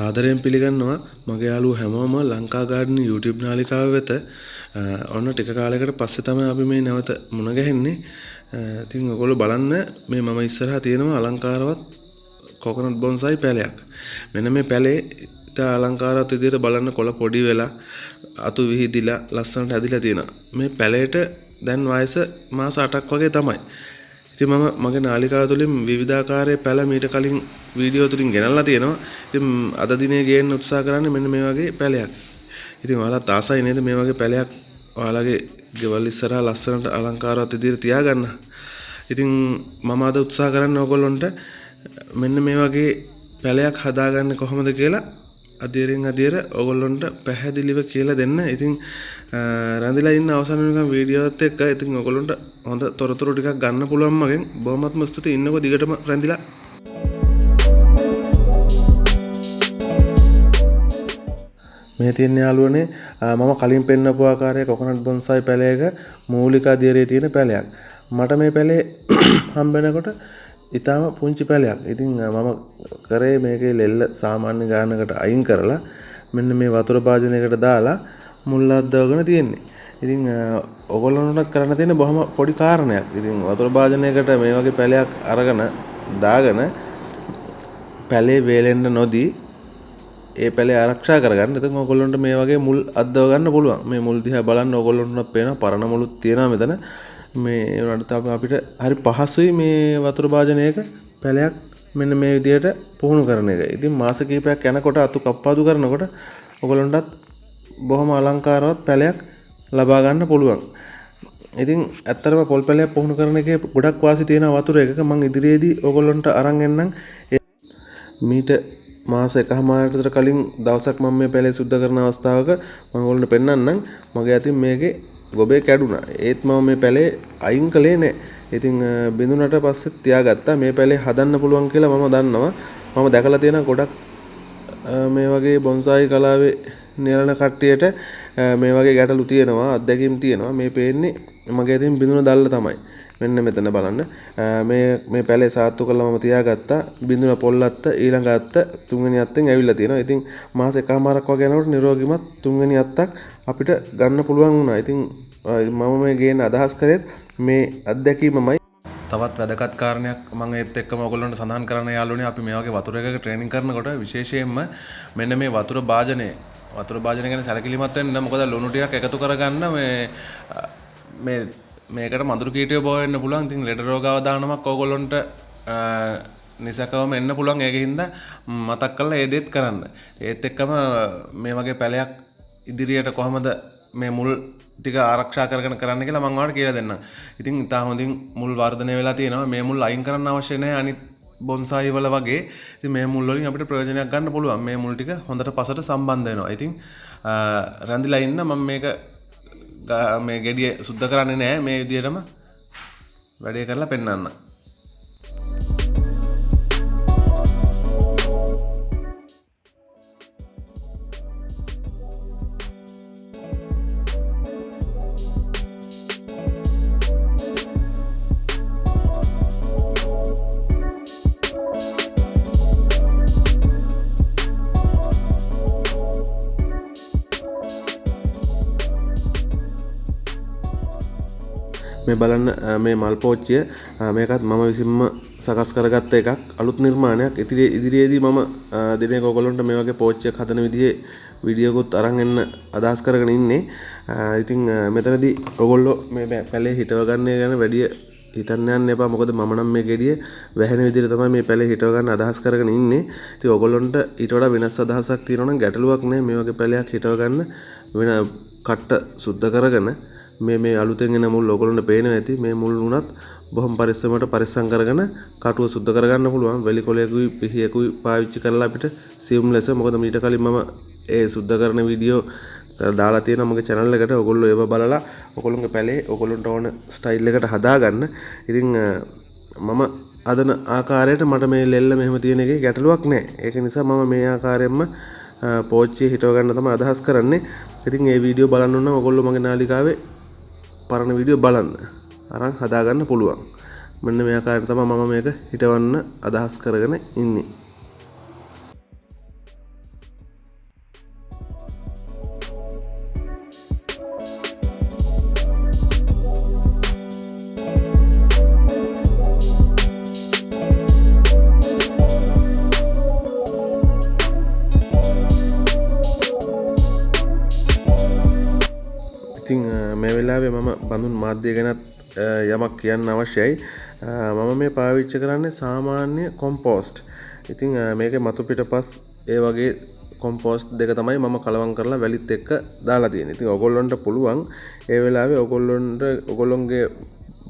සාදරයෙන් පිළිගන්නවා මගේ යාළුවෝ හැමෝම ලංකා ගාඩන් YouTube නාලිකාව වෙත. ඔන්න ටික කාලයකට පස්සේ තමයි අපි මේ නැවත මුණ ගැහෙන්නේ. ඉතින් ඔයගොල්ලෝ බලන්න මේ මම ඉස්සරහා තියෙනවා අලංකාරවත් කොකනට් බොන්සයි පැලයක්. මෙන්න මේ පැලේ ඉතා අලංකාරවත් විදිහට බලන්න කොළ පොඩි වෙලා අතු විහිදිලා ලස්සනට හැදිලා තියෙනවා. මේ පැලේට දැන් වයස මාස 8ක් වගේ තමයි. ඉතින් මම මගේ නාලිකාව තුළින් විවිධාකාරයේ පැල මීට කලින් වීඩියෝ තුලින් ගෙනල්ලා තියෙනවා. ඉතින් අද දිනේ ගේන්න උත්සාහ කරන්නේ මෙන්න මේ වගේ පැලයක්. ඉතින් ඔයාලත් ආසයි නේද මේ වගේ පැලයක් ඔයාලගේ ගෙවල් ඉස්සරහා ලස්සනට අලංකාරවත් විදිහට තියාගන්න. ඉතින් මම අද උත්සාහ කරන්නේ ඔයගොල්ලන්ට මෙන්න මේ වගේ පැලයක් හදාගන්න කොහොමද කියලා අධීරෙන් අධීර ඔයගොල්ලන්ට පැහැදිලිව කියලා දෙන්න. ඉතින් රැඳිලා ඉන්න අවසන් වෙනකම් වීඩියෝත් එක්ක ඉතින් ඔයගොල්ලන්ට හොඳ තොරතුරු ටිකක් ගන්න පුළුවන් මගෙන්. බොහොමත්ම ස්තුතියි. ඉන්නකෝ දිගටම රැඳිලා. මේ තියෙන යාළුවනේ මම කලින් පෙන්නපු ආකාරයේ කොකනට් බොන්සයි පැලයක මූලික අධීරයේ තියෙන පැලයක්. මට මේ පැලේ හම්බෙනකොට ඊටාම පුංචි පැලයක්. ඉතින් මම කරේ මේකේ ලෙල්ල සාමාන්‍ය ගානකට අයින් කරලා මෙන්න මේ වතුර භාජනයකට දාලා මුල් අද්දවගෙන තියෙන්නේ. ඉතින් ඔයගොල්ලන්ට කරන්න තියෙන බොහොම පොඩි කාරණයක්. ඉතින් වතුර භාජනයකට මේ වගේ පැලයක් අරගෙන දාගෙන පැලේ වේලෙන්න නොදී ඒ පැලේ ආරක්ෂා කරගන්න. ඉතින් ඔයගොල්ලන්ට මේ වගේ මුල් අද්දව ගන්න පුළුවන්. මේ මුල් දිහා බලන්න ඔයගොල්ලන්ට පේනවා පරණ මුළුත් තියෙනවා මෙතන. මේ උනට අපිට හරි පහසුයි මේ වතුර භාජනයක පැලයක් මෙන්න මේ විදිහට පුහුණු කරන එක. ඉතින් මාස කිහිපයක් යනකොට අතු කප්පාදු කරනකොට ඔයගොල්ලන්ටත් බොහොම අලංකාරවත් පැලයක් ලබා ගන්න පුළුවන්. ඉතින් ඇත්තටම පොල් පැලයක් පුහුණු කරන එකේ ගොඩක් වාසි තියෙන වතුර එකක මම ඉදිරියේදී ඔයගොල්ලන්ට අරන් එන්නම්. මීට මාස එකමාරකට විතර කලින් දවසක් මම මේ පැලේ සුද්ධ කරන අවස්ථාවක මම ඔයගොල්ලන්ට පෙන්නන්නම්. මගේ අතින් මේකේ ගොබේ කැඩුනා. ඒත් මම මේ පැලේ අයින් කළේ නැහැ. ඉතින් බිඳුනට පස්සේ තියාගත්තා. මේ පැලේ හදන්න පුළුවන් කියලා මම දන්නවා. මම දැකලා තියෙන ගොඩක් මේ වගේ බොන්සායි කලාවේ නිරණ කට්ටියට මේ වගේ ගැටලු තියෙනවා, අත්දැකීම් තියෙනවා. මේ පේන්නේ මගේ අතින් බිඳුන දැල්ල තමයි. මෙන්න මෙතන බලන්න. මේ පැලේ සාත්තු කරලා මම තියාගත්තා. බිඳුන පොල්ලත්ත ඊළඟ අත්ත තුන්වෙනි අත්තෙන් ඇවිල්ලා තියෙනවා. ඉතින් මාස එකමාරක් වගේ යනකොට නිරෝගිමත් තුන්වෙනි අත්තක් අපිට ගන්න පුළුවන් වුණා. ඉතින් මම මේ ගේන අදහස් කරේත් මේ අත්දැකීමමයි. තවත් වැදගත් කාරණයක් මම ඒත් එක්කම ඔයගොල්ලන්ට සඳහන් කරන්න යාළුවනේ, අපි මේ වගේ වතුර එකක ට්‍රේනින් කරනකොට විශේෂයෙන්ම මෙන්න මේ වතුර භාජනය ගැන සැලකිලිමත් වෙන්න. මොකද ලුණු ටිකක් එකතු කරගන්න මේකට මදුරු කීටයෝ බෝ වෙන්න පුළුවන්. ඉතින් ලෙඩ රෝග අවදානමක් ඔයගොල්ලන්ට නිසකවම එන්න පුළුවන්. ඒකින්ද මතක් කරලා ඒ දෙත් කරන්න. ඒත් එක්කම මේ වගේ පැලයක් ඉදිරියට කොහොමද මේ මුල් ටික ආරක්ෂා කරගෙන කරන්න කියලා මම ඔයාලට කියලා දෙන්නම්. ඉතින් ඉතා හොඳින් මුල් වර්ධනය වෙලා තියෙනවා. මේ මුල් අයින් කරන්න අවශ්‍ය නැහැ අනිත් බොන්සායි වල වගේ. ඉතින් මේ මුල් වලින් අපිට ප්‍රයෝජනයක් ගන්න පුළුවන්. මේ මුල් ටික හොඳට පසට සම්බන්ධ වෙනවා. ඉතින් රැඳිලා ඉන්න මම මේ ගෙඩිය සුද්ධ කරන්නේ නැහැ. මේ විදිහටම වැඩේ කරලා පෙන්නන්න. මේ බලන්න මේ මල් පෝච්චිය මේකත් මම විසින්ම සකස් කරගත්ත එකක්, අලුත් නිර්මාණයක්. ඉදිරියේදී මම දිනේක ඔයගොල්ලන්ට මේ වගේ පෝච්චියක් හදන විදිහේ වීඩියෝකුත් අරන් එන්න අදහස් කරගෙන ඉන්නේ. ඉතින් මෙතනදී ඔයගොල්ලෝ මේ පැලේ හිටව ගන්න ගැන වැඩි හිතන්න යන්න එපා. මොකද මම නම් මේ ගෙඩිය වැහෙන විදිහට තමයි මේ පැලේ හිටව ගන්න අදහස් කරගෙන ඉන්නේ. ඉතින් ඔයගොල්ලන්ට ඊට වඩා වෙනස් අදහසක් තියෙනවා නම් ගැටලුවක් නැහැ. මේ වගේ පැලයක් හිටව ගන්න වෙන කට්ට සුද්ධ කරගෙන මේ අලුතෙන් එන මුල් ඔයගොල්ලන්ට පේනවා ඇති. මේ මුල් උනත් බොහොම පරිස්සම් කරගෙන කටුව සුද්ධ කරගන්න පුළුවන්. වෙලි කොලයකුයි පිහියකුයි පාවිච්චි කරලා අපිට සියුම් ලෙස. මොකද මීට කලින් මම ඒ සුද්ධ කරන වීඩියෝ දාලා තියෙනවා මගේ channel එකට. ඔයගොල්ලෝ ඒව බලලා ඔයගොල්ලෝගේ පැලේ ඔයගොල්ලන්ට ඕන ස්ටයිල් එකට හදාගන්න. ඉතින් මම අදන ආකාරයට මට මේ ලෙල්ල මෙහෙම තියෙන එකේ ගැටලුවක් නැහැ. ඒක නිසා මම මේ ආකාරයෙන්ම පෝච්චිය හිටව ගන්න තමයි අදහස් කරන්නේ. ඉතින් මේ වීඩියෝ බලන්න ඕන ඔයගොල්ලෝ මගේ නාලිකාවේ පරණ වීඩියෝ බලන්න අරන් හදාගන්න පුළුවන්. මෙන්න මේ ආකාරයට තමයි මම මේක හිටවන්න අදහස් කරගෙන ඉන්නේ. මේ වෙලාවේ මම බඳුන් මාධ්‍ය ගැනත් යමක් කියන්න අවශ්‍යයි. මම මේ පාවිච්චි කරන්නේ සාමාන්‍ය කොම්පෝස්ට්. ඉතින් මේකේ මතු පිටපස් ඒ වගේ කොම්පෝස්ට් දෙක තමයි මම කලවම් කරලා වැලිත් එක්ක දාලා තියෙන්නේ. ඉතින් ඔයගොල්ලන්ට පුළුවන් ඒ වෙලාවේ ඔයගොල්ලොන්ගේ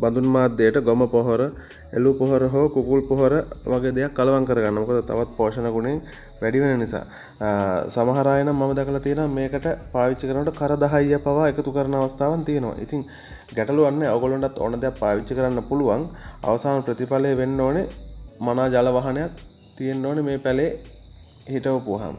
බඳුන් මාධ්‍යයට ගොම පොහොර, එළු පොහොර හෝ කුකුල් පොහොර වගේ දෙයක් කලවම් කරගන්න. මොකද තවත් පෝෂණ ගුණෙන් වැඩි වෙන නිසා. සමහර අය නම් මම දැකලා තියෙනවා මේකට පාවිච්චි කරනකොට කර 10 පවා එකතු කරන අවස්ථාවන් තියෙනවා. ඉතින් ගැටලුවක් නැහැ. ඔයගොල්ලන්ටත් ඕන දෙයක් පාවිච්චි කරන්න පුළුවන්. අවසාන ප්‍රතිඵලය වෙන්න ඕනේ මනා ජල වහනයක් තියෙන්න ඕනේ මේ පැලේ හිටවපුවාම.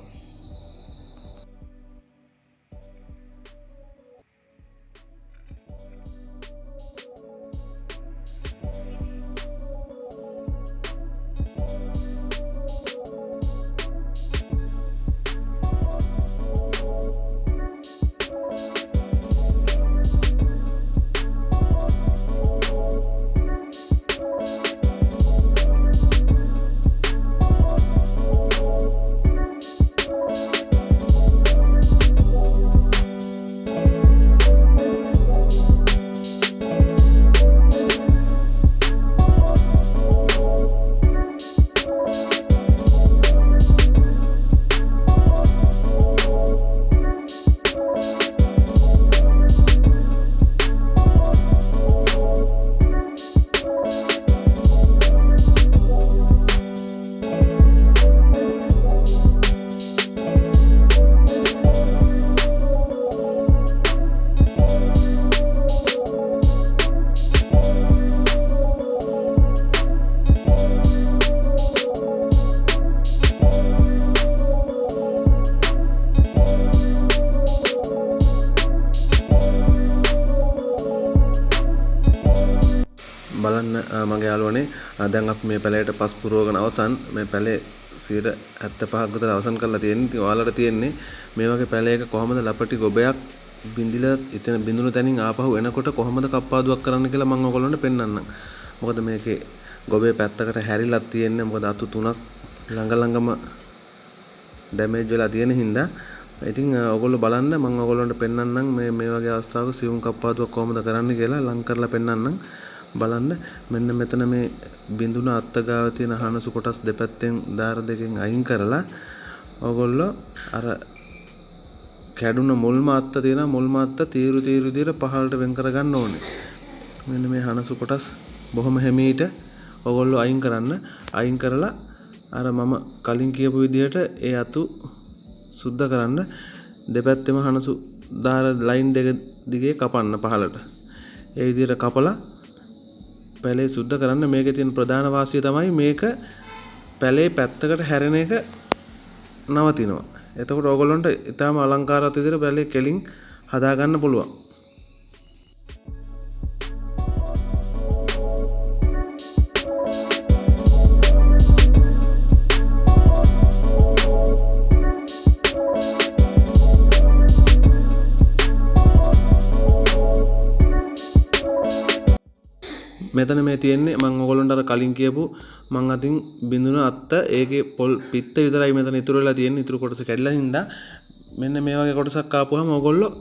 බලන්න මගේ යාළුවනේ දැන් අපි මේ පැලයට පස් පුරවගෙන අවසන් මේ පැලේ 75ක් විතර අවසන් කරලා තියෙන්නේ. ඉතින් ඔයාලට තියෙන්නේ මේ වගේ පැලයක කොහොමද ලපටි ගොබයක් බින්දිලා ඉතින් බිඳුණු තැනින් ආපහු එනකොට කොහොමද කප්පාදුවක් කරන්න කියලා මම ඔයගොල්ලන්ට පෙන්නන්නම්. මොකද මේකේ ගොබේ පැත්තකට හැරිලා තියෙන්නේ. මොකද අතු තුනක් ළඟම ඩැමේජ් වෙලා තියෙන හින්දා. ඉතින් ඔයගොල්ලෝ බලන්න මම ඔයගොල්ලන්ට පෙන්නන්නම් මේ වගේ අවස්ථාවක සියුම් කප්පාදුවක් කොහොමද කරන්න කියලා ලං කරලා පෙන්නන්නම්. බලන්න මෙන්න මෙතන මේ බිඳුන අත්ත ගාව තියෙන හනසු කොටස් දෙපැත්තෙන් දාර දෙකෙන් අයින් කරලා ඔයගොල්ලෝ අර කැඩුන මුල්ම අත්ත තියෙන මුල්ම අත්ත තීරු විදියට පහළට වෙන් කර ගන්න ඕනේ. මෙන්න මේ හනසු කොටස් බොහොම හැමීට ඔයගොල්ලෝ අයින් කරන්න. අයින් කරලා අර මම කලින් කියපු විදියට ඒ අතු සුද්ධ කරන්න දෙපැත්තෙම හනසු දාර ලයින් දෙක දිගේ කපන්න පහළට. ඒ විදියට කපලා පැලේ සුද්ධ කරන්න. මේකේ තියෙන ප්‍රධාන වාසිය තමයි මේක පැලේ පැත්තකට හැරෙන එක නවතිනවා. එතකොට ඕගොල්ලන්ට ඊටාම අලංකාරවත් විදිහට පැලේ කෙලින් හදා ගන්න පුළුවන්. මෙතන මේ තියෙන්නේ මම ඔයගොල්ලන්ට අර කලින් කියපු මං අතින් බිඳුන අත්ත ඒකේ පොල් පිත්ත විතරයි මෙතන ඉතුරු වෙලා තියෙන්නේ. ඉතුරු කොටස කැඩලා හින්දා මෙන්න මේ වගේ කොටසක් ආපුවම ඔයගොල්ලෝ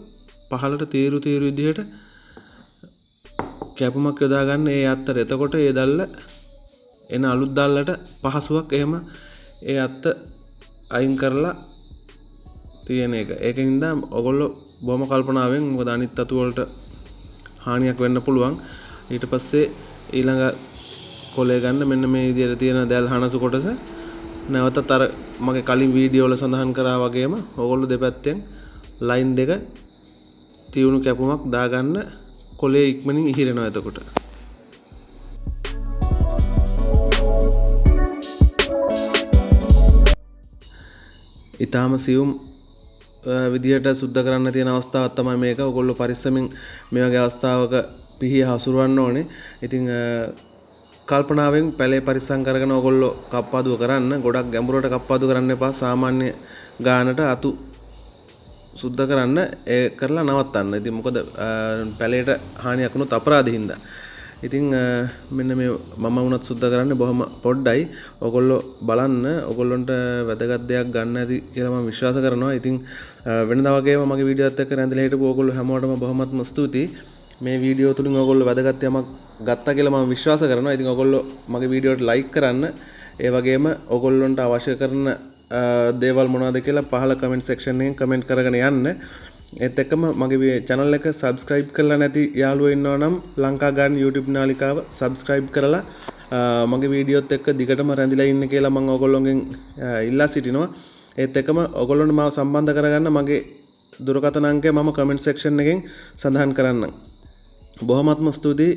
පහළට තීරු විදිහට කැපුමක් යොදා ගන්න ඒ අත්තට. එතකොට ඒ දැල්ල එන අලුත් දැල්ලට පහසුවක් එහෙම ඒ අත්ත අයින් කරලා තියෙන එක. ඒකින්ද ඔයගොල්ලෝ බොහොම කල්පනාවෙන් මොකද අනිත් අතු වලට හානියක් වෙන්න පුළුවන්. ඊට පස්සේ ඊළඟ කොලේ ගන්න මෙන්න මේ විදිහට තියෙන දැල් හනසු කොටස නැවතත් අර මගේ කලින් වීඩියෝ වල සඳහන් කරා වගේම ඕගොල්ලෝ දෙපැත්තෙන් ලයින් දෙක තියුණු කැපුමක් දාගන්න. කොලේ ඉක්මනින් ඉහිරෙනවා. එතකොට ඊටාම සියුම් විදියට සුද්ධ කරන්න තියෙන අවස්ථාවක් තමයි මේක. ඔයගොල්ලෝ පරිස්සමින් මේ වගේ අවස්ථාවක පිහිය හසුරවන්න ඕනේ. ඉතින් කල්පනාවෙන් පැලේ පරිස්සම් කරගෙන ඔයගොල්ලෝ කප්පාදුව කරන්න. ගොඩක් ගැඹුරට කප්පාදුව කරන්න එපා. සාමාන්‍ය ගානට අතු සුද්ධ කරන්න ඒ කරලා නවත්තන්න. ඉතින් මොකද පැලේට හානියක් වුණොත් අපරාධ හින්දා. ඉතින් මෙන්න මේ මම වුණත් සුද්ධ කරන්නේ බොහොම පොඩ්ඩයි. ඔයගොල්ලෝ බලන්න ඔයගොල්ලන්ට වැදගත් දෙයක් ගන්න ඇති කියලා මම විශ්වාස කරනවා. ඉතින් වෙනදා වගේම මගේ වීඩියෝත් එක්ක රැඳිලා හිටපු ඔයගොල්ලෝ හැමෝටම බොහොමත්ම ස්තුතියි. මේ වීඩියෝ තුලින් ඔයගොල්ලෝ වැදගත් යමක් ගත්තා කියලා මම විශ්වාස කරනවා. ඉතින් ඔයගොල්ලෝ මගේ වීඩියෝට ලයික් කරන්න. ඒ වගේම ඔයගොල්ලන්ට අවශ්‍ය කරන දේවල් මොනවද කියලා පහළ කමෙන්ට් සෙක්ෂන් එකෙන් කමෙන්ට් කරගෙන යන්න. ඒත් එක්කම මගේ channel එක subscribe කරලා නැති යාළුවෝ ඉන්නවා නම් ලංකා ගාඩන් YouTube නාලිකාව subscribe කරලා මගේ වීඩියෝත් එක්ක දිගටම රැඳිලා ඉන්න කියලා මම ඔයගොල්ලෝගෙන් ඉල්ලා සිටිනවා. ඒත් එක්කම ඔයගොල්ලන්ට මාව සම්බන්ධ කරගන්න මගේ දුරකථන අංකය මම comment section එකෙන් සඳහන් කරන්නම්. බොහොමත්ම ස්තුතියි.